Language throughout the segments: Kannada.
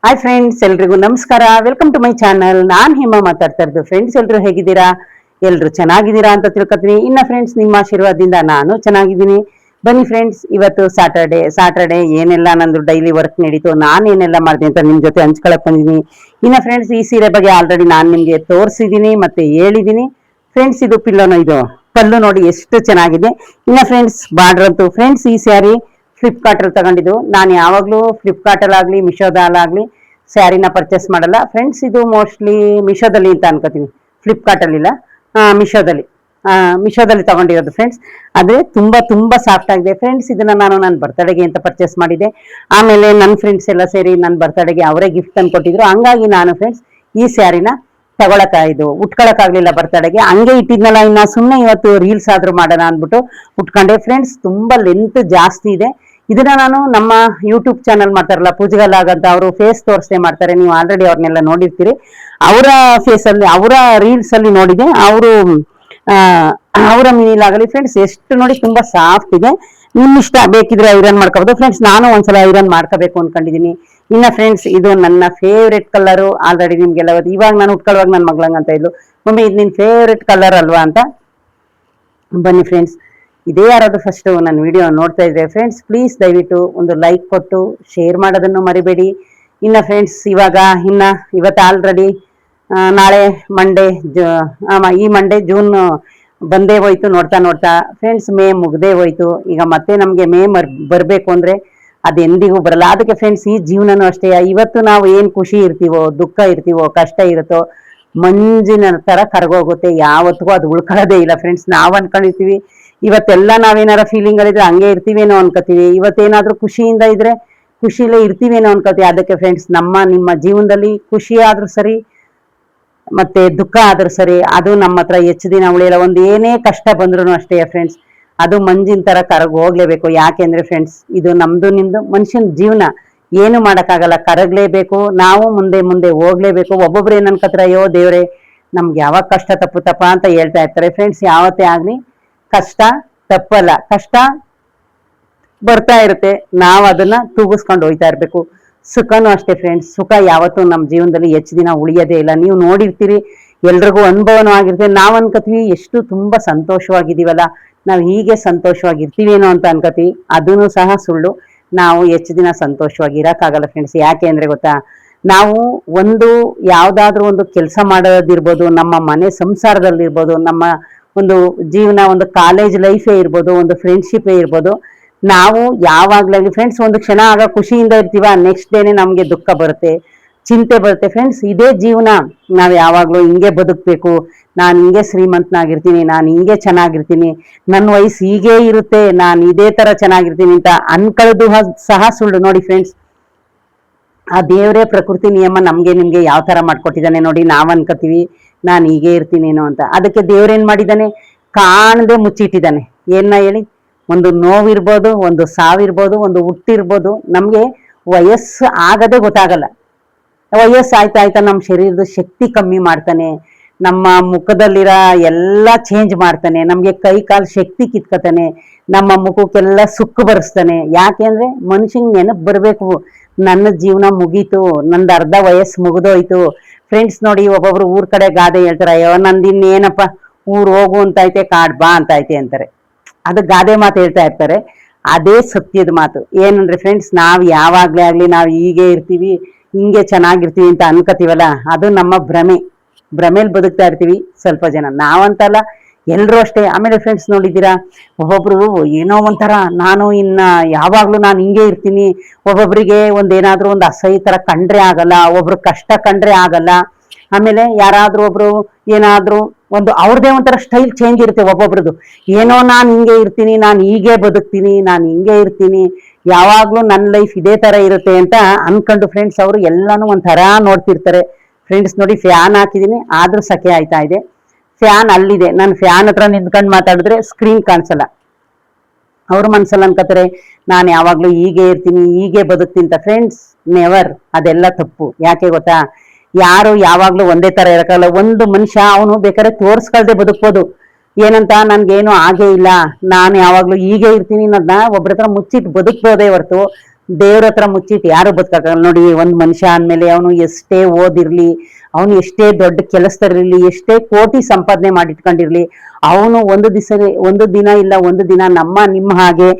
ಹಾಯ್ ಫ್ರೆಂಡ್ಸ್, ಎಲ್ರಿಗೂ ನಮಸ್ಕಾರ. Welcome to my channel. ನಾನ್ ಹೇಮಾ ಮಾತಾಡ್ತಾ ಇರೋದು. ಫ್ರೆಂಡ್ಸ್, ಎಲ್ರು ಹೇಗಿದ್ದೀರಾ? ಎಲ್ರು ಚೆನ್ನಾಗಿದ್ದೀರಾ ಅಂತ ತಿಳ್ಕೊತೀನಿ. ಇನ್ನ ಫ್ರೆಂಡ್ಸ್, ನಿಮ್ಮ ಆಶೀರ್ವಾದದಿಂದ ನಾನು ಚೆನ್ನಾಗಿದ್ದೀನಿ. ಬನ್ನಿ ಫ್ರೆಂಡ್ಸ್, ಇವತ್ತು ಸಾಟರ್ಡೆ ಏನೆಲ್ಲ ನಂದು ಡೈಲಿ ವರ್ಕ್ ನಡೀತು, ನಾನು ಏನೆಲ್ಲ ಮಾಡಿದೆ ಅಂತ ನಿಮ್ ಜೊತೆ ಹಂಚ್ಕೊಳಕ್ ಬಂದಿದ್ದೀನಿ. ಇನ್ನ ಫ್ರೆಂಡ್ಸ್, ಈ ಸೀರೆ ಬಗ್ಗೆ ಆಲ್ರೆಡಿ ನಾನು ನಿಮ್ಗೆ ತೋರಿಸಿದ್ದೀನಿ ಮತ್ತೆ ಹೇಳಿದ್ದೀನಿ. ಫ್ರೆಂಡ್ಸ್, ಇದು ಪಿಲ್ಲೋನು, ಇದು ಪಲ್ಲು ನೋಡಿ ಎಷ್ಟು ಚೆನ್ನಾಗಿದೆ. ಇನ್ನ ಫ್ರೆಂಡ್ಸ್, ಬಾರ್ಡರ್ ಅಂತೂ ಫ್ರೆಂಡ್ಸ್ ಈ ಸ್ಯಾರಿ ಫ್ಲಿಪ್ಕಾರ್ಟ್ ಅಲ್ಲಿ ತಗೊಂಡಿದ್ದು. ನಾನು ಯಾವಾಗ್ಲೂ ಫ್ಲಿಪ್ಕಾರ್ಟ್ ಅಲ್ಲಾಗ್ಲಿ ಮಿಶೋದಲ್ಲಾಗ್ಲಿ ಸ್ಯಾರಿನ ಪರ್ಚೇಸ್ ಮಾಡಲ್ಲ ಫ್ರೆಂಡ್ಸ್. ಇದು ಮೋಸ್ಟ್ಲಿ ಮಿಶೋದಲ್ಲಿ ಅಂತ ಅನ್ಕೋತೀನಿ, ಫ್ಲಿಪ್ಕಾರ್ಟ್ ಅಲ್ಲಿ ಇಲ್ಲ, ಮಿಶೋದಲ್ಲಿ ತಗೊಂಡಿರೋದು ಫ್ರೆಂಡ್ಸ್. ಆದ್ರೆ ತುಂಬಾ ತುಂಬಾ ಸಾಫ್ಟ್ ಆಗಿದೆ ಫ್ರೆಂಡ್ಸ್. ಇದನ್ನ ನಾನು ನನ್ನ ಬರ್ತಡೆಗೆ ಅಂತ ಪರ್ಚೇಸ್ ಮಾಡಿದೆ. ಆಮೇಲೆ ನನ್ನ ಫ್ರೆಂಡ್ಸ್ ಎಲ್ಲ ಸೇರಿ ನನ್ನ ಬರ್ತಡೆಗೆ ಅವರೇ ಗಿಫ್ಟ್ ತಂದು ಕೊಟ್ಟಿದ್ರು. ಹಂಗಾಗಿ ನಾನು ಫ್ರೆಂಡ್ಸ್ ಈ ಸ್ಯಾರಿನ ಉಟ್ಕೊಳಕ್ಕಾಗ್ಲಿಲ್ಲ ಬರ್ತಡೆಗೆ, ಹಂಗೆ ಇಟ್ಟಿದ್ನಲ್ಲ. ಇನ್ನ ಸುಮ್ಮನೆ ಇವತ್ತು ರೀಲ್ಸ್ ಆದ್ರೂ ಮಾಡೋಣ ಅಂದ್ಬಿಟ್ಟು ಉಟ್ಕೊಂಡೆ ಫ್ರೆಂಡ್ಸ್. ತುಂಬಾ ಲೆಂತ್ ಜಾಸ್ತಿ ಇದೆ. ಇದನ್ನ ನಾನು ನಮ್ಮ ಯೂಟ್ಯೂಬ್ ಚಾನಲ್ ಮಾಡ್ತಾರಲ್ಲ ಪೂಜೆಗಲ್ಲಾಗ್ ಅಂತ, ಅವರು ಫೇಸ್ ತೋರಿಸದೆ ಮಾಡ್ತಾರೆ, ನೀವು ಆಲ್ರೆಡಿ ಅವ್ರನ್ನೆಲ್ಲ ನೋಡಿರ್ತೀರಿ. ಅವರ ಫೇಸ್ ಅಲ್ಲಿ, ಅವರ ರೀಲ್ಸ್ ಅಲ್ಲಿ ನೋಡಿದೆ. ಅವರ ಮಿನಿಲಾಗಲಿ ಫ್ರೆಂಡ್ಸ್ ಎಷ್ಟು ನೋಡಿ ತುಂಬಾ ಸಾಫ್ಟ್ ಇದೆ. ನಿಮ್ ಇಷ್ಟ, ಬೇಕಿದ್ರೆ ಐರನ್ ಮಾಡ್ಕೋಬಹುದು ಫ್ರೆಂಡ್ಸ್. ನಾನು ಒಂದ್ಸಲ ಐರನ್ ಮಾಡ್ಕೋಬೇಕು ಅನ್ಕೊಂಡಿದೀನಿ. ಇನ್ನ ಫ್ರೆಂಡ್ಸ್, ಇದು ನನ್ನ ಫೇವ್ರೆಟ್ ಕಲರು. ಆಲ್ರೆಡಿ ನಿಮ್ಗೆಲ್ಲ ಇವಾಗ ನಾನು ಉಟ್ಕೊಳ್ಳುವಾಗ ನನ್ನ ಮಗಳಂಗ ಅಂತ ಇದ್ಲು, ಮಮ್ಮಿ ಇದು ನಿನ್ ಫೇವ್ರೆಟ್ ಕಲರ್ ಅಲ್ವಾ ಅಂತ. ಬನ್ನಿ ಫ್ರೆಂಡ್ಸ್, ಇದೇ ಯಾರಾದ್ರೂ ಫಸ್ಟ್ ನನ್ನ ವಿಡಿಯೋ ನೋಡ್ತಾ ಇದ್ರೆ ಫ್ರೆಂಡ್ಸ್, ಪ್ಲೀಸ್ ದಯವಿಟ್ಟು ಒಂದು ಲೈಕ್ ಕೊಟ್ಟು ಶೇರ್ ಮಾಡೋದನ್ನು ಮರಿಬೇಡಿ. ಇನ್ನ ಫ್ರೆಂಡ್ಸ್, ಇವತ್ತು ಆಲ್ರೆಡಿ ನಾಳೆ ಮಂಡೇ, ಈ ಮಂಡೇ ಜೂನ್ ಬಂದೇ ಹೋಯ್ತು. ನೋಡ್ತಾ ನೋಡ್ತಾ ಫ್ರೆಂಡ್ಸ್ ಮೇ ಮುಗ್ದೇ ಹೋಯ್ತು. ಈಗ ಮತ್ತೆ ನಮ್ಗೆ ಮೇ ಬರ್ಬೇಕು ಅಂದ್ರೆ ಅದು ಎಂದಿಗೂ ಬರಲ್ಲ. ಅದಕ್ಕೆ ಫ್ರೆಂಡ್ಸ್ ಈ ಜೀವನನೂ ಅಷ್ಟೇ. ಇವತ್ತು ನಾವು ಏನ್ ಖುಷಿ ಇರ್ತೀವೋ, ದುಃಖ ಇರ್ತೀವೋ, ಕಷ್ಟ ಇರುತ್ತೋ, ಮಂಜಿನ ತರ ಕರ್ಗೋಗುತ್ತೆ. ಯಾವತ್ತಿಗೂ ಅದು ಉಳ್ಕೊಳ್ಳೋದೇ ಇಲ್ಲ ಫ್ರೆಂಡ್ಸ್. ನಾವ್ ಅನ್ಕೊಂಡಿರ್ತೀವಿ ಇವತ್ತೆಲ್ಲ ನಾವೇನಾರ ಫೀಲಿಂಗ್ ಅಲ್ಲಿದ್ರೆ ಹಂಗೆ ಇರ್ತೀವೇನೋ ಅನ್ಕೋತೀವಿ. ಇವತ್ತೇನಾದ್ರೂ ಖುಷಿಯಿಂದ ಇದ್ರೆ ಖುಷಿಲೇ ಇರ್ತೀವೇನೋ ಅನ್ಕೋತೀವಿ. ಅದಕ್ಕೆ ಫ್ರೆಂಡ್ಸ್, ನಿಮ್ಮ ಜೀವನದಲ್ಲಿ ಖುಷಿ ಆದ್ರೂ ಸರಿ ಮತ್ತೆ ದುಃಖ ಆದ್ರೂ ಸರಿ, ಅದು ನಮ್ಮ ಹತ್ರ ಹೆಚ್ಚು ದಿನ ಉಳಿಯಲ್ಲ. ಒಂದು ಏನೇ ಕಷ್ಟ ಬಂದ್ರು ಅಷ್ಟೇ ಫ್ರೆಂಡ್ಸ್, ಅದು ಮಂಜಿನ ತರ ಕರಗ್ ಹೋಗ್ಲೇಬೇಕು. ಯಾಕೆಂದ್ರೆ ಫ್ರೆಂಡ್ಸ್, ಇದು ನಮ್ದು ನಿಮ್ದು ಮನುಷ್ಯನ ಜೀವನ, ಏನು ಮಾಡಕ್ಕಾಗಲ್ಲ, ಕರಗ್ಲೇಬೇಕು. ನಾವು ಮುಂದೆ ಮುಂದೆ ಹೋಗ್ಲೇಬೇಕು. ಒಬ್ಬೊಬ್ರು ಏನ್ ಅನ್ಕೋತಾರೆ, ಅಯ್ಯೋ ದೇವ್ರೆ ನಮ್ಗೆ ಯಾವಾಗ ಕಷ್ಟ ತಪ್ಪುತ್ತಪ್ಪ ಅಂತ ಹೇಳ್ತಾ ಇರ್ತಾರೆ ಫ್ರೆಂಡ್ಸ್. ಯಾವತ್ತೇ ಆಗ್ಲಿ ಕಷ್ಟ ತಪ್ಪಲ್ಲ, ಕಷ್ಟ ಬರ್ತಾ ಇರುತ್ತೆ, ನಾವ್ ಅದನ್ನ ತೂಗಿಸ್ಕೊಂಡು ಹೋಯ್ತಾ ಇರ್ಬೇಕು. ಸುಖನೂ ಅಷ್ಟೇ ಫ್ರೆಂಡ್ಸ್, ಸುಖ ಯಾವತ್ತೂ ನಮ್ಮ ಜೀವನದಲ್ಲಿ ಹೆಚ್ಚು ದಿನ ಉಳಿಯೋದೇ ಇಲ್ಲ. ನೀವು ನೋಡಿರ್ತೀರಿ, ಎಲ್ರಿಗೂ ಅನುಭವನೂ ಆಗಿರ್ತದೆ. ನಾವ್ ಅನ್ಕೋತೀವಿ ಎಷ್ಟು ತುಂಬಾ ಸಂತೋಷವಾಗಿದ್ದೀವಲ್ಲ, ನಾವ್ ಹೀಗೆ ಸಂತೋಷವಾಗಿರ್ತೀವೇನೋ ಅಂತ ಅನ್ಕೋತೀವಿ. ಅದನ್ನು ಸಹ ಸುಳ್ಳು. ನಾವು ಹೆಚ್ಚು ದಿನ ಸಂತೋಷವಾಗಿ ಇರಕ್ಕಾಗಲ್ಲ ಫ್ರೆಂಡ್ಸ್. ಯಾಕೆ ಅಂದ್ರೆ ಗೊತ್ತಾ, ನಾವು ಯಾವ್ದಾದ್ರೂ ಒಂದು ಕೆಲಸ ಮಾಡೋದಿರ್ಬೋದು, ನಮ್ಮ ಮನೆ ಸಂಸಾರದಲ್ಲಿರ್ಬೋದು, ನಮ್ಮ ಒಂದು ಜೀವನ, ಒಂದು ಕಾಲೇಜ್ ಲೈಫೇ ಇರ್ಬೋದು, ಒಂದು ಫ್ರೆಂಡ್ಶಿಪೇ ಇರ್ಬೋದು, ನಾವು ಯಾವಾಗ್ಲಾಗ್ಲಿ ಫ್ರೆಂಡ್ಸ್ ಒಂದು ಕ್ಷಣ ಆಗ ಖುಷಿಯಿಂದ ಇರ್ತೀವ, ನೆಕ್ಸ್ಟ್ ಡೇನೆ ನಮ್ಗೆ ದುಃಖ ಬರುತ್ತೆ, ಚಿಂತೆ ಬರುತ್ತೆ ಫ್ರೆಂಡ್ಸ್. ಇದೇ ಜೀವನ. ನಾವ್ ಯಾವಾಗ್ಲೂ ಹಿಂಗೆ ಬದುಕ್ಬೇಕು, ನಾನು ಹಿಂಗೆ ಶ್ರೀಮಂತನಾಗಿರ್ತೀನಿ, ನಾನು ಹಿಂಗೆ ಚೆನ್ನಾಗಿರ್ತೀನಿ, ನನ್ನ ವಯಸ್ಸು ಹೀಗೆ ಇರುತ್ತೆ, ನಾನು ಇದೇ ತರ ಚೆನ್ನಾಗಿರ್ತೀನಿ ಅಂತ ಅನ್ಕೊಳ್ಳೋದು ಸಹ ಸುಳ್ಳು ನೋಡಿ ಫ್ರೆಂಡ್ಸ್. ಆ ದೇವರೇ ಪ್ರಕೃತಿ ನಿಯಮ ನಿಮ್ಗೆ ಯಾವ ತರ ಮಾಡ್ಕೊಟ್ಟಿದ್ದಾನೆ ನೋಡಿ. ನಾವ್ ಅನ್ಕೋತೀವಿ ನಾನು ಹೀಗೆ ಇರ್ತೀನೇನೋ ಅಂತ. ಅದಕ್ಕೆ ದೇವ್ರೇನ್ ಮಾಡಿದ್ದಾನೆ, ಕಾಣದೆ ಮುಚ್ಚಿಟ್ಟಿದ್ದಾನೆ. ಏನ ಹೇಳಿ, ಒಂದು ನೋವಿರ್ಬೋದು, ಒಂದು ಸಾವಿರ್ಬೋದು, ಒಂದು ಹುಟ್ಟಿರ್ಬೋದು, ನಮ್ಗೆ ವಯಸ್ಸು ಆಗದೆ ಗೊತ್ತಾಗಲ್ಲ. ವಯಸ್ಸು ಆಯ್ತಾ ನಮ್ಮ ಶರೀರದ ಶಕ್ತಿ ಕಮ್ಮಿ ಮಾಡ್ತಾನೆ, ನಮ್ಮ ಮುಖದಲ್ಲಿರೋ ಎಲ್ಲ ಚೇಂಜ್ ಮಾಡ್ತಾನೆ, ನಮ್ಗೆ ಕೈ ಕಾಲು ಶಕ್ತಿ ಕಿತ್ಕೊತಾನೆ, ನಮ್ಮ ಮುಖಕ್ಕೆಲ್ಲ ಸುಕ್ಕು ಬರೆಸ್ತಾನೆ. ಯಾಕೆಂದ್ರೆ ಮನುಷ್ಯಂಗೆ ನೆನಪು ಬರ್ಬೇಕು, ನನ್ನ ಜೀವನ ಮುಗೀತು, ನಂದು ಅರ್ಧ ವಯಸ್ಸು ಮುಗಿದೋಯ್ತು ಫ್ರೆಂಡ್ಸ್. ನೋಡಿ, ಒಬ್ಬೊಬ್ರು ಊರ್ ಕಡೆ ಗಾದೆ ಹೇಳ್ತಾರೆ, ಅಯ್ಯೋ ನಂದಿನ್ನೇನಪ್ಪ, ಊರ್ ಹೋಗು ಅಂತೈತೆ, ಕಾಡ್ ಬಾ ಅಂತೈತೆ ಅಂತಾರೆ. ಅದು ಗಾದೆ ಮಾತು ಹೇಳ್ತಾ ಇರ್ತಾರೆ. ಅದೇ ಸತ್ಯದ ಮಾತು. ಏನಂದ್ರೆ ಫ್ರೆಂಡ್ಸ್, ನಾವ್ ಯಾವಾಗ್ಲೇ ಆಗ್ಲಿ ನಾವ್ ಹೀಗೆ ಇರ್ತೀವಿ, ಹಿಂಗೆ ಚೆನ್ನಾಗಿರ್ತೀವಿ ಅಂತ ಅನ್ಕೋತೀವಲ್ಲ, ಅದು ನಮ್ಮ ಭ್ರಮೇಲಿ ಬದುಕ್ತಾ ಇರ್ತೀವಿ ಸ್ವಲ್ಪ ಜನ. ನಾವಂತಲ್ಲ, ಎಲ್ರು ಅಷ್ಟೇ. ಆಮೇಲೆ ಫ್ರೆಂಡ್ಸ್ ನೋಡಿದ್ದೀರಾ, ಒಬ್ಬೊಬ್ರು ಏನೋ ಒಂಥರ, ನಾನು ಯಾವಾಗ್ಲೂ ನಾನು ಹಿಂಗೆ ಇರ್ತೀನಿ. ಒಬ್ಬೊಬ್ರಿಗೆ ಏನಾದ್ರೂ ಒಂದು ಅಸಹ್ಯ ತರ ಕಂಡ್ರೆ ಆಗಲ್ಲ, ಒಬ್ರು ಕಷ್ಟ ಕಂಡ್ರೆ ಆಗಲ್ಲ. ಆಮೇಲೆ ಯಾರಾದ್ರೂ ಒಬ್ರು ಏನಾದ್ರೂ ಒಂದು ಅವ್ರದೇ ಒಂಥರ ಸ್ಟೈಲ್ ಚೇಂಜ್ ಇರುತ್ತೆ ಒಬ್ಬೊಬ್ರದ್ದು. ಏನೋ ನಾನು ಹಿಂಗೆ ಇರ್ತೀನಿ, ನಾನು ಹೀಗೆ ಬದುಕ್ತೀನಿ, ನಾನು ಹಿಂಗೆ ಇರ್ತೀನಿ, ಯಾವಾಗ್ಲೂ ನನ್ನ ಲೈಫ್ ಇದೇ ತರ ಇರುತ್ತೆ ಅಂತ ಅನ್ಕೊಂಡು ಫ್ರೆಂಡ್ಸ್ ಅವರು ಎಲ್ಲಾನು ಒಂಥರ ನೋಡ್ತಿರ್ತಾರೆ ಫ್ರೆಂಡ್ಸ್. ನೋಡಿ, ಫ್ಯಾನ್ ಹಾಕಿದೀನಿ ಆದ್ರೂ ಸೆಕೆ ಆಯ್ತಾ ಇದೆ. ಫ್ಯಾನ್ ಅಲ್ಲಿದೆ, ನಾನು ಫ್ಯಾನ್ ಹತ್ರ ನಿಂತ್ಕೊಂಡು ಮಾತಾಡಿದ್ರೆ ಸ್ಕ್ರೀನ್ ಕಾಣಿಸಲ್ಲ. ಅವ್ರ ಮನ್ಸಲ್ಲಿ ಅನ್ಕೋತಾರೆ ನಾನು ಯಾವಾಗ್ಲೂ ಹೀಗೆ ಇರ್ತೀನಿ, ಹೀಗೆ ಬದುಕ್ತೀನಿ ಅಂತ. Friends, never. ಅದೆಲ್ಲ ತಪ್ಪು. ಯಾಕೆ ಗೊತ್ತಾ, ಯಾರು ಯಾವಾಗ್ಲೂ ಒಂದೇ ತರ ಇರಕ್ಕಲ್ಲ. ಒಂದು ಮನುಷ್ಯ ಅವನು ಬೇಕಾದ್ರೆ ತೋರ್ಸ್ಕೊಳ್ದೆ ಬದುಕ್ಬೋದು. ಏನಂತ, ನನ್ಗೇನು ಆಗೇ ಇಲ್ಲ, ನಾನು ಯಾವಾಗ್ಲೂ ಹೀಗೆ ಇರ್ತೀನಿ ಅನ್ನೋದನ್ನ ಒಬ್ರ ಹತ್ರ ಮುಚ್ಚಿಟ್ಟು ಬದುಕ್ಬೋದೇ ಹೊರತು ದೇವ್ರ ಹತ್ರ ಮುಚ್ಚಿಟ್ಟು ಯಾರು ಬದುಕಾಗಲ್ಲ ನೋಡಿ. ಒಂದ್ ಮನುಷ್ಯ ಅಂದ್ಮೇಲೆ ಅವನು ಎಷ್ಟೇ ಓದಿರ್ಲಿ, ಅವನು ಎಷ್ಟೇ ದೊಡ್ಡ ಕೆಲಸದಲ್ಲಿರ್ಲಿ, ಎಷ್ಟೇ ಕೋಟಿ ಸಂಪಾದನೆ ಮಾಡಿಟ್ಕೊಂಡಿರ್ಲಿ, ಅವನು ಒಂದು ದಿನ ಇಲ್ಲ ಒಂದು ದಿನ ನಿಮ್ಮ ಹಾಗೆ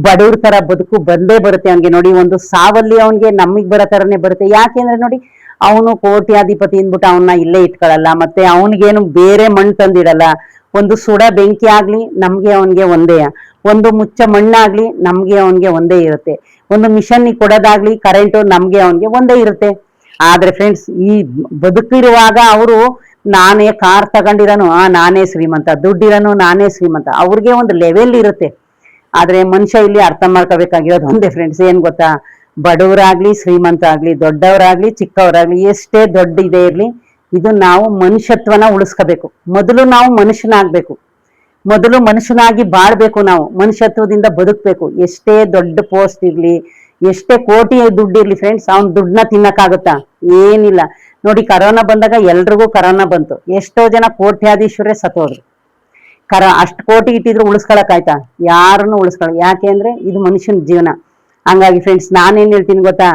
ಬಡವ್ರ ತರ ಬದುಕು ಬಂದೇ ಬರುತ್ತೆ ಅವನ್ಗೆ. ನೋಡಿ, ಒಂದು ಸಾವಲ್ಲಿ ಅವನ್ಗೆ ನಮಗ್ ಬರೋ ತರನೇ ಬರುತ್ತೆ. ಯಾಕೆಂದ್ರೆ ನೋಡಿ, ಅವನು ಕೋಟ್ಯಾಧಿಪತಿ ಅಂದ್ಬಿಟ್ಟು ಅವನ್ನ ಇಲ್ಲೇ ಇಟ್ಕೊಳ್ಳಲ್ಲ, ಮತ್ತೆ ಅವನಿಗೇನು ಬೇರೆ ಮಣ್ಣು ತಂದಿಡಲ್ಲ. ಒಂದು ಸುಡ ಬೆಂಕಿ ಆಗ್ಲಿ ನಮ್ಗೆ ಅವನ್ಗೆ ಒಂದೇ, ಒಂದು ಮುಚ್ಚ ಮಣ್ಣಾಗ್ಲಿ ನಮ್ಗೆ ಅವನ್ಗೆ ಒಂದೇ ಇರುತ್ತೆ, ಒಂದು ಮಿಷನ್ ಕೊಡೋದಾಗ್ಲಿ ಕರೆಂಟು ನಮ್ಗೆ ಅವನ್ಗೆ ಒಂದೇ ಇರುತ್ತೆ. ಆದ್ರೆ ಫ್ರೆಂಡ್ಸ್, ಈ ಬದುಕಿರುವಾಗ ಅವರು ನಾನೇ ಕಾರ್ ತಗೊಂಡಿರೋನು ನಾನೇ ಶ್ರೀಮಂತ, ದುಡ್ಡಿರೋನು ನಾನೇ ಶ್ರೀಮಂತ, ಅವ್ರಿಗೆ ಒಂದು ಲೆವೆಲ್ ಇರುತ್ತೆ. ಆದ್ರೆ ಮನುಷ್ಯ ಇಲ್ಲಿ ಅರ್ಥ ಮಾಡ್ಕೋಬೇಕಾಗಿರೋದು ಒಂದೇ ಫ್ರೆಂಡ್ಸ್, ಏನ್ ಗೊತ್ತಾ, ಬಡವರಾಗ್ಲಿ ಶ್ರೀಮಂತ ಆಗ್ಲಿ, ದೊಡ್ಡವರಾಗ್ಲಿ ಚಿಕ್ಕವರಾಗ್ಲಿ, ಎಷ್ಟೇ ದೊಡ್ಡ ಇದೆ ಇರ್ಲಿ, ಇದು ನಾವು ಮನುಷ್ಯತ್ವನ ಉಳಿಸ್ಕೋಬೇಕು. ಮೊದಲು ನಾವು ಮನುಷ್ಯನಾಗ್ಬೇಕು, ಮೊದಲು ಮನುಷ್ಯನಾಗಿ ಬಾಳ್ಬೇಕು, ನಾವು ಮನುಷ್ಯತ್ವದಿಂದ ಬದುಕ್ಬೇಕು. ಎಷ್ಟೇ ದೊಡ್ಡ ಪೋಸ್ಟ್ ಇರ್ಲಿ, ಎಷ್ಟೇ ಕೋಟಿ ದುಡ್ಡಿರ್ಲಿ ಫ್ರೆಂಡ್ಸ್, ಅವ್ನ್ ದುಡ್ಡನ್ನ ತಿನ್ನಕ್ಕಾಗುತ್ತಾ? ಏನಿಲ್ಲ. ನೋಡಿ, ಕರೋನಾ ಬಂದಾಗ ಎಲ್ರಿಗೂ ಕರೋನಾ ಬಂತು, ಎಷ್ಟೋ ಜನ ಕೋಟ್ಯಾಧೀಶ್ವರೇ ಸತ್ತೋದ್ರು. ಅಷ್ಟು ಕೋಟಿ ಇಟ್ಟಿದ್ರು ಉಳಿಸ್ಕೊಳಕ್ ಆಯ್ತಾ? ಯಾರನ್ನು ಉಳಿಸ್ಕೊಳಕ್. ಯಾಕೆ ಅಂದ್ರೆ ಇದು ಮನುಷ್ಯನ ಜೀವನ. ಹಂಗಾಗಿ ಫ್ರೆಂಡ್ಸ್, ನಾನೇನ್ ಹೇಳ್ತೀನಿ ಗೊತ್ತಾ,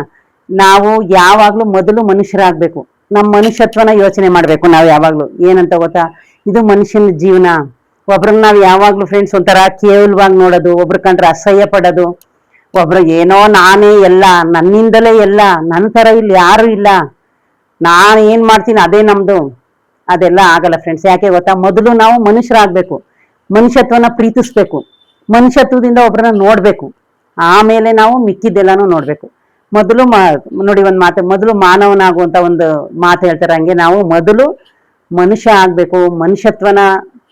ನಾವು ಯಾವಾಗ್ಲೂ ಮೊದಲು ಮನುಷ್ಯರಾಗ್ಬೇಕು, ನಮ್ಮ ಮನುಷ್ಯತ್ವನ ಯೋಚನೆ ಮಾಡ್ಬೇಕು ನಾವು ಯಾವಾಗ್ಲೂ. ಏನಂತ ಗೊತ್ತಾ, ಇದು ಮನುಷ್ಯನ ಜೀವನ. ಒಬ್ರನ್ನ ನಾವ್ ಯಾವಾಗ್ಲೂ ಫ್ರೆಂಡ್ಸ್ ಒಂಥರ ಕೇವಲವಾಗಿ ನೋಡೋದು, ಒಬ್ರ ಕಂಡ್ರೆ ಅಸಹ್ಯ ಪಡೋದು, ಒಬ್ರು ಏನೋ ನಾನೇ ಎಲ್ಲ, ನನ್ನಿಂದಲೇ ಎಲ್ಲ, ನನ್ನ ತರ ಇಲ್ಲಿ ಯಾರು ಇಲ್ಲ, ನಾನು ಏನ್ ಮಾಡ್ತೀನಿ ಅದೇ ನಮ್ದು, ಅದೆಲ್ಲ ಆಗಲ್ಲ ಫ್ರೆಂಡ್ಸ್. ಯಾಕೆ ಗೊತ್ತಾ, ಮೊದಲು ನಾವು ಮನುಷ್ಯರಾಗ್ಬೇಕು, ಮನುಷ್ಯತ್ವನ ಪ್ರೀತಿಸ್ಬೇಕು, ಮನುಷ್ಯತ್ವದಿಂದ ಒಬ್ರನ್ನ ನೋಡ್ಬೇಕು, ಆಮೇಲೆ ನಾವು ಮಿಕ್ಕಿದ್ದೆಲ್ಲಾನು ನೋಡ್ಬೇಕು. ಮೊದಲು ನೋಡಿ, ಒಂದ್ ಮಾತು, ಮೊದಲು ಮಾನವನಾಗುವಂತ ಒಂದು ಮಾತು ಹೇಳ್ತಾರೆ, ಹಂಗೆ ನಾವು ಮೊದಲು ಮನುಷ್ಯ ಆಗ್ಬೇಕು, ಮನುಷ್ಯತ್ವನ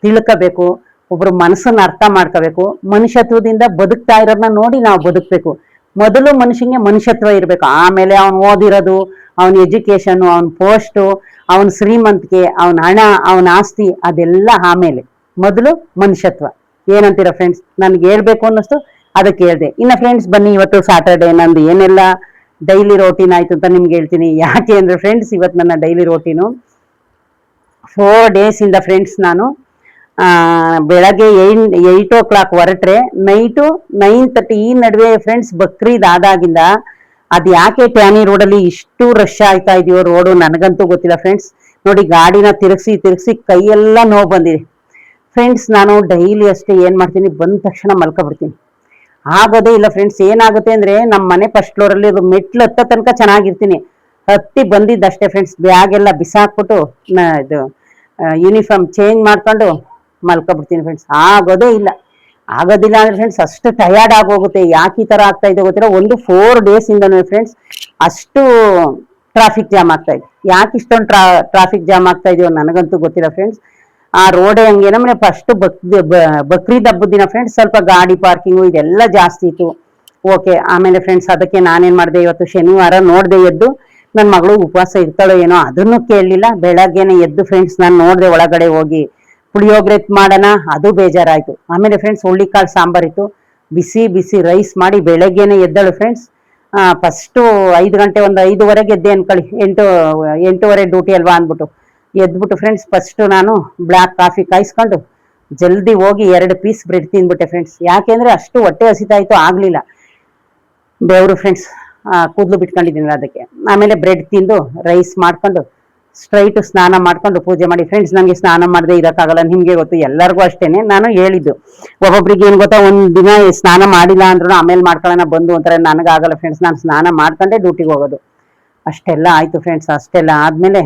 ತಿಳ್ಕೋಬೇಕು, ಒಬ್ರು ಮನಸ್ಸನ್ನ ಅರ್ಥ ಮಾಡ್ಕೋಬೇಕು, ಮನುಷ್ಯತ್ವದಿಂದ ಬದುಕ್ತಾ ಇರೋದನ್ನ ನೋಡಿ ನಾವು ಬದುಕ್ಬೇಕು. ಮೊದಲು ಮನುಷ್ಯಂಗೆ ಮನುಷ್ಯತ್ವ ಇರ್ಬೇಕು, ಆಮೇಲೆ ಅವನು ಓದಿರೋದು, ಅವನ ಎಜುಕೇಶನ್, ಅವನ ಪೋಸ್ಟು, ಅವನ ಶ್ರೀಮಂತಿಕೆ, ಅವನ ಹಣ, ಅವನ ಆಸ್ತಿ, ಅದೆಲ್ಲ ಆಮೇಲೆ. ಮೊದಲು ಮನುಷ್ಯತ್ವ. ಏನಂತೀರಾ ಫ್ರೆಂಡ್ಸ್? ನನ್ಗೆ ಹೇಳ್ಬೇಕು ಅನ್ನಿಸ್ತು, ಅದಕ್ಕೆ ಹೇಳ್ದೆ. ಇನ್ನ ಫ್ರೆಂಡ್ಸ್ ಬನ್ನಿ, ಇವತ್ತು ಸಾಟರ್ಡೆ, ನಂದು ಏನೆಲ್ಲ ಡೈಲಿ ರೋಟೀನ್ ಆಯ್ತು ಅಂತ ನಿಮ್ಗೆ ಹೇಳ್ತೀನಿ. ಯಾಕೆ ಅಂದ್ರೆ ಫ್ರೆಂಡ್ಸ್, ಇವತ್ತು ನನ್ನ ಡೈಲಿ ರೋಟೀನು 4 days ಇಂದ ಫ್ರೆಂಡ್ಸ್, ನಾನು ಬೆಳಗ್ಗೆ 8 o'clock ಹೊರಟ್ರೆ ನೈಟು 9:30 ಈ ನಡುವೆ ಫ್ರೆಂಡ್ಸ್, ಬಕ್ರೀದ್ ಆದಾಗಿಂದ ಅದ್ ಯಾಕೆ ಟ್ಯಾನಿ ರೋಡಲ್ಲಿ ಇಷ್ಟು ರಶ್ ಆಯ್ತಾ ಇದೆಯೋ ರೋಡು ನನಗಂತೂ ಗೊತ್ತಿಲ್ಲ ಫ್ರೆಂಡ್ಸ್. ನೋಡಿ, ಗಾಡಿನ ತಿರುಗಿಸಿ ಕೈಯೆಲ್ಲ ನೋವು ಬಂದಿದೆ ಫ್ರೆಂಡ್ಸ್. ನಾನು ಡೈಲಿ ಅಷ್ಟೇ ಏನ್ ಮಾಡ್ತೀನಿ, ಬಂದ ತಕ್ಷಣ ಮಲ್ಕೊಬಿಡ್ತೀನಿ. ಆಗೋದೇ ಇಲ್ಲ ಫ್ರೆಂಡ್ಸ್. ಏನಾಗುತ್ತೆ ಅಂದ್ರೆ, ನಮ್ಮ ಮನೆ ಫಸ್ಟ್ ಫ್ಲೋರ್ ಅಲ್ಲಿ ಅದು ಮೆಟ್ಲು ಹತ್ತ ತನಕ ಚೆನ್ನಾಗಿರ್ತೀನಿ, ಹತ್ತಿ ಬಂದಿದ್ದಷ್ಟೇ ಫ್ರೆಂಡ್ಸ್, ಬ್ಯಾಗ್ ಎಲ್ಲ ಬಿಸಾಕ್ಬಿಟ್ಟು ಇದು ಯೂನಿಫಾರ್ಮ್ ಚೇಂಜ್ ಮಾಡ್ಕೊಂಡು ಮಲ್ಕೊಬಿಡ್ತೀನಿ ಫ್ರೆಂಡ್ಸ್. ಆಗೋದಿಲ್ಲ ಅಂದ್ರೆ ಫ್ರೆಂಡ್ಸ್, ಅಷ್ಟು ಟಯರ್ಡ್ ಆಗೋಗುತ್ತೆ. ಯಾಕೆ ಈ ತರ ಆಗ್ತಾ ಇದೆ ಗೊತ್ತಿಲ್ಲ, ಒಂದು 4 days ಇಂದನೂ ಫ್ರೆಂಡ್ಸ್ ಅಷ್ಟು ಟ್ರಾಫಿಕ್ ಜಾಮ್ ಆಗ್ತಾ ಇದೆ. ಯಾಕೆ ಇಷ್ಟೊಂದು ಟ್ರಾಫಿಕ್ ಜಾಮ್ ಆಗ್ತಾ ಇದೆಯೋ ನನಗಂತೂ ಗೊತ್ತಿಲ್ಲ ಫ್ರೆಂಡ್ಸ್. ಆ ರೋಡೇ ಹಂಗೆ. ನಮ್ಮನೆ ಫಸ್ಟ್ ಬಕ್ರೀದ್ ಹಬ್ಬದ ದಿನ ಫ್ರೆಂಡ್ಸ್ ಸ್ವಲ್ಪ ಗಾಡಿ ಪಾರ್ಕಿಂಗು ಇದೆಲ್ಲ ಜಾಸ್ತಿ ಇತ್ತು. ಓಕೆ, ಆಮೇಲೆ ಫ್ರೆಂಡ್ಸ್ ಅದಕ್ಕೆ ನಾನೇನ್ ಮಾಡಿದೆ, ಇವತ್ತು ಶನಿವಾರ ನೋಡ್ದೆ ಎದ್ದು, ನನ್ನ ಮಗಳು ಉಪವಾಸ ಇರ್ತಾಳೋ ಏನೋ ಅದನ್ನು ಕೇಳಲಿಲ್ಲ. ಬೆಳಗ್ಗೆನೆ ಎದ್ದು ಫ್ರೆಂಡ್ಸ್ ನಾನು ನೋಡ್ದೆ, ಒಳಗಡೆ ಹೋಗಿ ಪುಳಿಯೋಗರೆ ಮಾಡೋಣ, ಅದು ಬೇಜಾರಾಯ್ತು. ಆಮೇಲೆ ಫ್ರೆಂಡ್ಸ್ ಹುಳ್ಳಿಕಾಳು ಸಾಂಬಾರ್ ಇತ್ತು, ಬಿಸಿ ರೈಸ್ ಮಾಡಿ ಬೆಳಗ್ಗೆನೆ ಎದ್ದಳು ಫ್ರೆಂಡ್ಸ್. ಫಸ್ಟು 5 ಗಂಟೆ, ಒಂದು 5:15 ಎದ್ದೆ ಅನ್ಕೊಳ್ಳಿ, 8:30 ಡ್ಯೂಟಿ ಅಲ್ವಾ ಅಂದ್ಬಿಟ್ಟು ಎದ್ಬಿಟ್ಟು ಫ್ರೆಂಡ್ಸ್ ಫಸ್ಟ್ ನಾನು ಬ್ಲ್ಯಾಕ್ ಕಾಫಿ ಕಾಯಿಸ್ಕೊಂಡು ಜಲ್ದಿ ಹೋಗಿ 2 ಪೀಸ್ ಬ್ರೆಡ್ ತಿಂದ್ಬಿಟ್ಟೆ ಫ್ರೆಂಡ್ಸ್. ಯಾಕೆಂದ್ರೆ ಅಷ್ಟು ಹೊಟ್ಟೆ ಹಸಿತಾ ಇತ್ತು, ಆಗ್ಲಿಲ್ಲ. ಬೆವರು ಫ್ರೆಂಡ್ಸ್, ಕೂದಲು ಬಿಟ್ಕೊಂಡಿದ್ದೀನಿ ಅದಕ್ಕೆ. ಆಮೇಲೆ ಬ್ರೆಡ್ ತಿಂದು ರೈಸ್ ಮಾಡ್ಕೊಂಡು ಸ್ಟ್ರೈಟ್ ಸ್ನಾನ ಮಾಡ್ಕೊಂಡು ಪೂಜೆ ಮಾಡಿ ಫ್ರೆಂಡ್ಸ್. ನನಗೆ ಸ್ನಾನ ಮಾಡದೆ ಇರೋಕ್ಕಾಗಲ್ಲ, ನಿಮ್ಗೆ ಗೊತ್ತು, ಎಲ್ಲರಿಗೂ ಅಷ್ಟೇನೆ. ನಾನು ಹೇಳಿದ್ದು, ಒಬ್ಬೊಬ್ರಿಗೆ ಏನ್ ಗೊತ್ತಾ, ಒಂದ್ ದಿನ ಸ್ನಾನ ಮಾಡಿಲ್ಲ ಅಂದ್ರೂ ಆಮೇಲೆ ಮಾಡ್ಕೊಳ್ಳೋಣ ಬಂದು ಅಂತಾರೆ. ನನಗಾಗಲ್ಲ ಫ್ರೆಂಡ್ಸ್, ನಾನು ಸ್ನಾನ ಮಾಡ್ಕೊಂಡೆ ಡ್ಯೂಟಿಗೆ ಹೋಗೋದು. ಅಷ್ಟೆಲ್ಲ ಆಯ್ತು ಫ್ರೆಂಡ್ಸ್. ಅಷ್ಟೆಲ್ಲ ಆದ್ಮೇಲೆ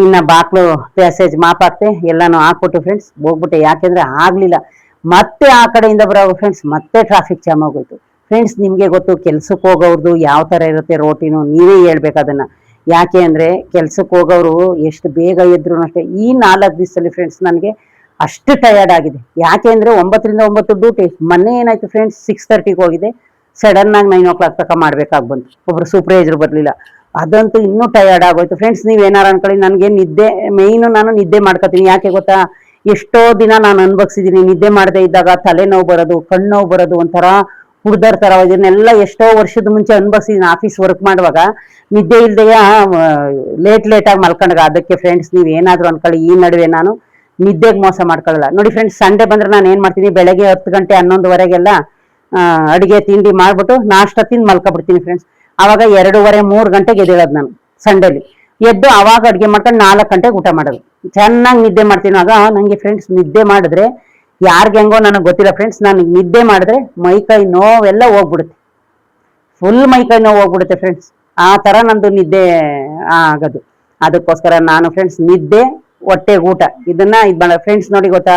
ಇನ್ನ ಬಾಕ್ಲು ಪ್ಯಾಸೇಜ್ ಮಾಪಾಕ್ತೆ ಎಲ್ಲಾನು ಹಾಕ್ಬಿಟ್ಟು ಫ್ರೆಂಡ್ಸ್ ಹೋಗ್ಬಿಟ್ಟೆ. ಯಾಕೆಂದ್ರೆ ಆಗ್ಲಿಲ್ಲ. ಮತ್ತೆ ಆ ಕಡೆಯಿಂದ ಬರೋ ಫ್ರೆಂಡ್ಸ್ ಮತ್ತೆ ಟ್ರಾಫಿಕ್ ಜಾಮ್ ಆಗೋಯ್ತು ಫ್ರೆಂಡ್ಸ್. ನಿಮ್ಗೆ ಗೊತ್ತು, ಕೆಲ್ಸಕ್ಕೆ ಹೋಗೋರ್ದು ಯಾವ ತರ ಇರುತ್ತೆ ರೋಟೀನು, ನೀವೇ ಹೇಳ್ಬೇಕು ಅದನ್ನ. ಯಾಕೆ ಅಂದ್ರೆ ಕೆಲ್ಸಕ್ಕೆ ಹೋಗೋರು ಎಷ್ಟು ಬೇಗ ಎದ್ರು ಅಷ್ಟೇ. ಈ 4 ದಿವಸದಲ್ಲಿ ಫ್ರೆಂಡ್ಸ್ ನನಗೆ ಅಷ್ಟು ಟಯರ್ಡ್ ಆಗಿದೆ. ಯಾಕೆ ಅಂದ್ರೆ 9 ರಿಂದ 9 ಡ್ಯೂಟಿ. ಮೊನ್ನೆ ಏನಾಯ್ತು ಫ್ರೆಂಡ್ಸ್, 6:30 ಹೋಗಿದೆ, ಸಡನ್ ಆಗಿ 9 o'clock ತನಕ ಮಾಡ್ಬೇಕಾಗಿ ಬಂತು. ಒಬ್ರು ಸೂಪರ್ವೈಸರ್ ಬರ್ಲಿಲ್ಲ, ಅದಂತೂ ಇನ್ನೂ ಟಯರ್ಡ್ ಆಗೋಯ್ತು ಫ್ರೆಂಡ್ಸ್. ನೀವೇನಾರು ಅನ್ಕೊಳ್ಳಿ, ನನಗೆ ನಿದ್ದೆ ಮೇಯ್ನು, ನಾನು ನಿದ್ದೆ ಮಾಡ್ಕೋತೀನಿ. ಯಾಕೆ ಗೊತ್ತಾ, ಎಷ್ಟೋ ದಿನ ನಾನು ಅನ್ಭವಿಸಿದೀನಿ. ನಿದ್ದೆ ಮಾಡದೆ ಇದ್ದಾಗ ತಲೆನೋವು ಬರೋದು, ಕಣ್ಣು ಬರೋದು, ಒಂಥರ ಹುಡ್ದರ್ ತರ. ಇದನ್ನೆಲ್ಲ ಎಷ್ಟೋ ವರ್ಷದ ಮುಂಚೆ ಅನ್ಭವಿಸಿದೀನಿ. ಆಫೀಸ್ ವರ್ಕ್ ಮಾಡುವಾಗ ನಿದ್ದೆ ಇಲ್ದೆಯ ಲೇಟ್ ಆಗಿ ಮಲ್ಕೊಂಡಾಗ. ಅದಕ್ಕೆ ಫ್ರೆಂಡ್ಸ್ ನೀವ್ ಏನಾದ್ರು ಅನ್ಕೊಳ್ಳಿ, ಈ ನಡುವೆ ನಾನು ನಿದ್ದೆಗೆ ಮೋಸ ಮಾಡ್ಕೊಳ್ಳಲ್ಲ. ನೋಡಿ ಫ್ರೆಂಡ್ಸ್, ಸಂಡೇ ಬಂದ್ರೆ ನಾನು ಏನ್ ಮಾಡ್ತೀನಿ, ಬೆಳಗ್ಗೆ 10 ಗಂಟೆ 11:15 ಅಡಿಗೆ ತಿಂಡಿ ಮಾಡ್ಬಿಟ್ಟು ನಾಷ್ಟ ತಿಂದು ಮಲ್ಕೊಬಿಡ್ತೀನಿ ಫ್ರೆಂಡ್ಸ್. ಅವಾಗ 2:30-3 ಗಂಟೆಗೆ ಎದ್ದೇಳೋದು ನಾನು ಸಂಡೇಲಿ. ಎದ್ದು ಅವಾಗ ಅಡಿಗೆ ಮಾಡ್ಕೊಂಡು 4 ಗಂಟೆಗೆ ಊಟ ಮಾಡೋದು. ಚೆನ್ನಾಗಿ ನಿದ್ದೆ ಮಾಡ್ತೀನಿ. ಆಗ ನಂಗೆ ಫ್ರೆಂಡ್ಸ್ ನಿದ್ದೆ ಮಾಡಿದ್ರೆ ಯಾರ್ಗೆ ಹೆಂಗೋ ನನಗೆ ಗೊತ್ತಿಲ್ಲ ಫ್ರೆಂಡ್ಸ್, ನನಗೆ ನಿದ್ದೆ ಮಾಡಿದ್ರೆ ಮೈಕೈ ನೋವೆಲ್ಲ ಹೋಗ್ಬಿಡುತ್ತೆ, ಫುಲ್ ಮೈಕೈ ನೋವು ಹೋಗ್ಬಿಡುತ್ತೆ ಫ್ರೆಂಡ್ಸ್. ಆ ತರ ನಂದು ನಿದ್ದೆ ಆಗೋದು. ಅದಕ್ಕೋಸ್ಕರ ನಾನು ಫ್ರೆಂಡ್ಸ್ ನಿದ್ದೆ, ಹೊಟ್ಟೆ ಊಟ ಇದನ್ನ ಫ್ರೆಂಡ್ಸ್ ನೋಡಿ ಗೊತ್ತಾ,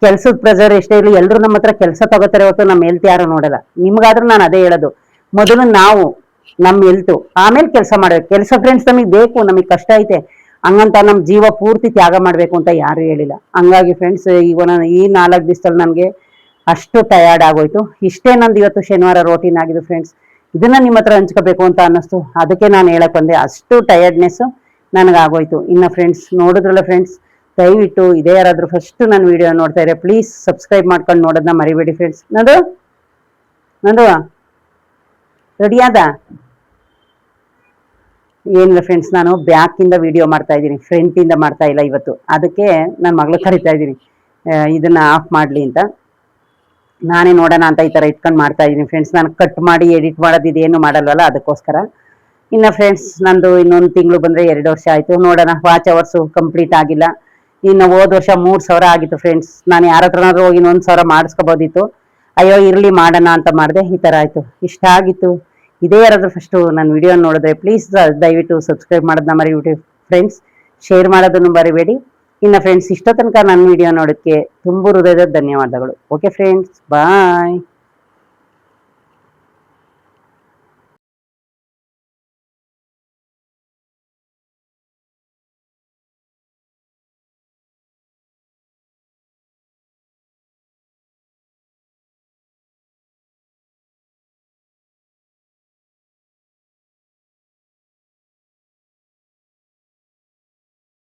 ಕೆಲ್ಸದ ಪ್ರೆಷರ್ ಎಷ್ಟೇ ಇರಲಿ ಎಲ್ಲರೂ ನಮ್ಮ ಹತ್ರ ಕೆಲಸ ತಗೋತಾರೆ ಹೊತ್ತು ನಮ್ಮ ಹೆಲ್ತ್ ಯಾರು ನೋಡಲ್ಲ. ನಿಮ್ಗಾದ್ರೂ ನಾನು ಅದೇ ಹೇಳೋದು, ಮೊದಲು ನಾವು ನಮ್ಮ ಹೆಲ್ತ್, ಆಮೇಲೆ ಕೆಲಸ ಮಾಡ್ಬೇಕು. ಕೆಲಸ ಫ್ರೆಂಡ್ಸ್ ನಮಗೆ ಬೇಕು, ನಮಗೆ ಕಷ್ಟ ಐತೆ ಹಂಗಂತ ನಮ್ಮ ಜೀವ ಪೂರ್ತಿ ತ್ಯಾಗ ಮಾಡ್ಬೇಕು ಅಂತ ಯಾರು ಹೇಳಿಲ್ಲ. ಹಂಗಾಗಿ ಫ್ರೆಂಡ್ಸ್ ಈಗ ನಾನು ಈ 4 ದಿವಸದಲ್ಲಿ ನನಗೆ ಅಷ್ಟು ಟಯರ್ಡ್ ಆಗೋಯ್ತು. ಇಷ್ಟೇ ನಂದು ಇವತ್ತು ಶನಿವಾರ ರೋಟೀನ್ ಆಗಿದೆ ಫ್ರೆಂಡ್ಸ್. ಇದನ್ನ ನಿಮ್ಮ ಹತ್ರ ಹಂಚ್ಕೋಬೇಕು ಅಂತ ಅನ್ನಿಸ್ತು, ಅದಕ್ಕೆ ನಾನು ಹೇಳಕ್ ಬಂದೆ. ಅಷ್ಟು ಟಯರ್ಡ್ನೆಸ್ ನನಗಾಗೋಯ್ತು. ಇನ್ನು ಫ್ರೆಂಡ್ಸ್ ನೋಡಿದ್ರಲ್ಲ ಫ್ರೆಂಡ್ಸ್, ದಯವಿಟ್ಟು ಇದೇ ಯಾರಾದ್ರೂ ಫಸ್ಟ್ ನನ್ನ ವಿಡಿಯೋ ನೋಡ್ತಾ ಇದ್ರೆ ಪ್ಲೀಸ್ ಸಬ್ಸ್ಕ್ರೈಬ್ ಮಾಡ್ಕೊಂಡು ನೋಡೋದನ್ನ ಮರಿಬೇಡಿ ಫ್ರೆಂಡ್ಸ್. ನಂದು ರೆಡಿಯಾದ ಏನಿಲ್ಲ ಫ್ರೆಂಡ್ಸ್, ನಾನು ಬ್ಯಾಕ್ ಇಂದ ವಿಡಿಯೋ ಮಾಡ್ತಾ ಇದ್ದೀನಿ, ಫ್ರಂಟ್ ಇಂದ ಮಾಡ್ತಾ ಇಲ್ಲ ಇವತ್ತು. ಅದಕ್ಕೆ ನನ್ನ ಮಗಳು ಕರಿತಾ ಇದ್ದೀನಿ ಇದನ್ನ ಆಫ್ ಮಾಡ್ಲಿ ಅಂತ. ನಾನೇ ನೋಡೋಣ ಅಂತ ಈ ತರ ಇಟ್ಕೊಂಡು ಮಾಡ್ತಾ ಇದ್ದೀನಿ ಫ್ರೆಂಡ್ಸ್. ನಾನು ಕಟ್ ಮಾಡಿ ಎಡಿಟ್ ಮಾಡೋದು ಇದೇನು ಮಾಡಲ್ವಲ್ಲ, ಅದಕ್ಕೋಸ್ಕರ. ಇನ್ನ ಫ್ರೆಂಡ್ಸ್ ನಂದು ಇನ್ನೊಂದು ತಿಂಗಳು ಬಂದ್ರೆ 2 ವರ್ಷ ಆಯ್ತು. ನೋಡೋಣ, ವಾಚ್ ಅವರ್ಸ್ ಕಂಪ್ಲೀಟ್ ಆಗಿಲ್ಲ. ಇನ್ನು ಹೋದ ವರ್ಷ 3,000 ಆಗಿತ್ತು ಫ್ರೆಂಡ್ಸ್. ನಾನು ಯಾರ ಹತ್ರನಾದ್ರೂ ಹೋಗಿ 1,000 ಮಾಡಿಸ್ಕೋಬೋದಿತ್ತು. ಅಯ್ಯೋ ಇರ್ಲಿ ಮಾಡೋಣ ಅಂತ ಮಾಡಿದೆ, ಈ ತರ ಆಯ್ತು. ಇಷ್ಟ ಆಗಿತ್ತು. ಇದೇ ಯಾರಾದ್ರೂ ಫಸ್ಟ್ ನನ್ನ ವಿಡಿಯೋ ನೋಡಿದ್ರೆ ಪ್ಲೀಸ್ ದಯವಿಟ್ಟು ಸಬ್ಸ್ಕ್ರೈಬ್ ಮಾಡೋದನ್ನ ಮರಿಬೇಡಿ ಫ್ರೆಂಡ್ಸ್, ಶೇರ್ ಮಾಡೋದನ್ನು ಮರಿಬೇಡಿ. ಇನ್ನು ಫ್ರೆಂಡ್ಸ್ ಇಷ್ಟೋ ತನಕ ನನ್ನ ವಿಡಿಯೋ ನೋಡೋಕ್ಕೆ ತುಂಬ ಹೃದಯದ ಧನ್ಯವಾದಗಳು. ಓಕೆ ಫ್ರೆಂಡ್ಸ್, ಬಾಯ್.